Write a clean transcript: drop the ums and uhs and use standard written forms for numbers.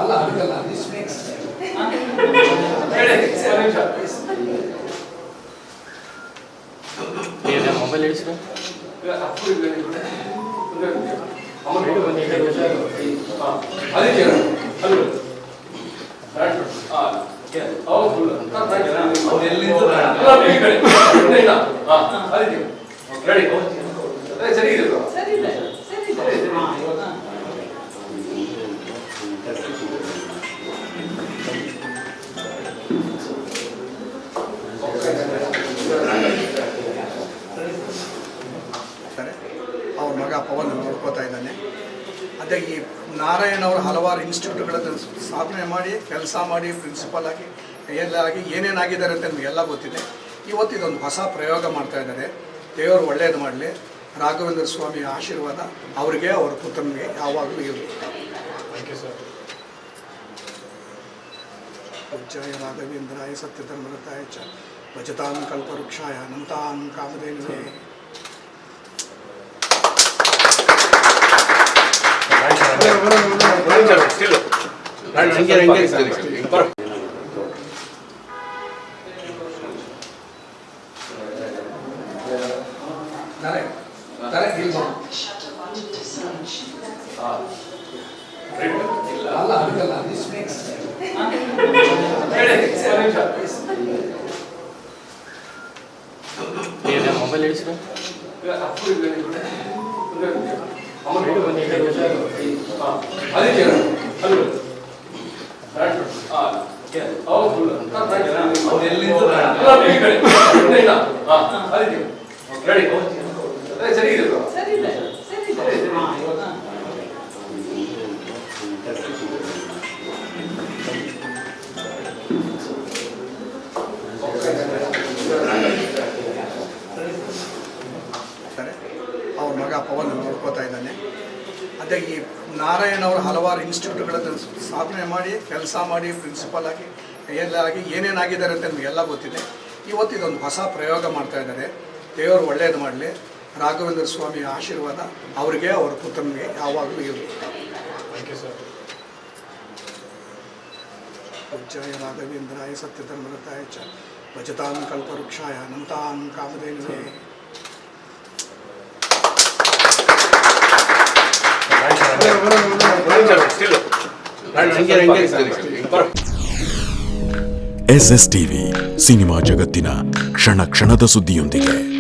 ಅಲ್ಲ ಅದಲ್ಲ this makes mobile ಹೇಳಿಸ್ರು ಅವ್ರ ಮಗ ಪವನ್ ನೋಡ್ಕೋತಾ ಇದ್ದಾನೆ. ಅದೇ ಈ ನಾರಾಯಣ್ ಅವರು ಹಲವಾರು ಇನ್ಸ್ಟಿಟ್ಯೂಟ್ಗಳಲ್ಲಿ ಸ್ಥಾಪನೆ ಮಾಡಿ ಕೆಲಸ ಮಾಡಿ ಪ್ರಿನ್ಸಿಪಲ್ ಆಗಿ ಎಲ್ಲಾಗಿ ಏನೇನಾಗಿದ್ದಾರೆ ಅಂತ ನಿಮಗೆಲ್ಲ ಗೊತ್ತಿದೆ. ಇವತ್ತು ಇದೊಂದು ಹೊಸ ಪ್ರಯೋಗ ಮಾಡ್ತಾ ಇದ್ದಾರೆ. ದೇವರು ಒಳ್ಳೆಯದು ಮಾಡಲಿ. ರಾಘವೇಂದ್ರ ಸ್ವಾಮಿ ಆಶೀರ್ವಾದ ಅವರಿಗೆ ಅವರ ಪುತ್ರನಿಗೆ ಯಾವಾಗಲೂ ಇರಲಿ. ಪೂಜ್ಯಾಯ ರಾಘವೇಂದ್ರಾಯ ಸತ್ಯಧರ್ಮರತಾಯ ಚ ಭಜತಾಂ ಕಲ್ಪವೃಕ್ಷಾಯ ನಮತಾಂ ಕಾಮಧೇನುವೇ. ಅಲ್ಲ ಅದಲ್ಲ ದಿಸ್ ಮೇಕ್ಸ್ ಮೊಬೈಲ್ ಹೇಳಿಸ್ರು ಅವ್ರ ಮಗ ಪವನ್ ನೋಡ್ಕೋತಾ ಇದ್ದಾನೆ. ಅದೇ ಈ ನಾರಾಯಣ್ ಅವರು ಹಲವಾರು ಇನ್ಸ್ಟಿಟ್ಯೂಟ್ಗಳಲ್ಲಿ ಸ್ಥಾಪನೆ ಮಾಡಿ ಕೆಲಸ ಮಾಡಿ ಪ್ರಿನ್ಸಿಪಲ್ ಆಗಿ ಎಲ್ಲಾಗಿ ಏನೇನಾಗಿದ್ದಾರೆ ಅಂತ ನಿಮಗೆಲ್ಲ ಗೊತ್ತಿದೆ. ಇವತ್ತು ಇದೊಂದು ಹೊಸ ಪ್ರಯೋಗ ಮಾಡ್ತಾ ಇದ್ದಾರೆ. ದೇವರು ಒಳ್ಳೆಯದು ಮಾಡಲಿ. ರಾಘವೇಂದ್ರ ಸ್ವಾಮಿ ಆಶೀರ್ವಾದ ಅವರಿಗೆ ಅವರ ಪುತ್ರನಿಗೆ ಯಾವಾಗಲೂ ಇರಲಿ. ಪೂಜ್ಯಾಯ ರಾಘವೇಂದ್ರಾಯ ಸತ್ಯಧರ್ಮರತಾಯ ಚ ಭಜತಾಂ ಕಲ್ಪವೃಕ್ಷಾಯ ನಮತಾಂ ಕಾಮಧೇನುವೇ. SSTV ಸಿನಿಮಾ ಜಗತ್ತಿನ ಕ್ಷಣ ಕ್ಷಣದ ಸುದ್ದಿಯೊಂದಿಗೆ.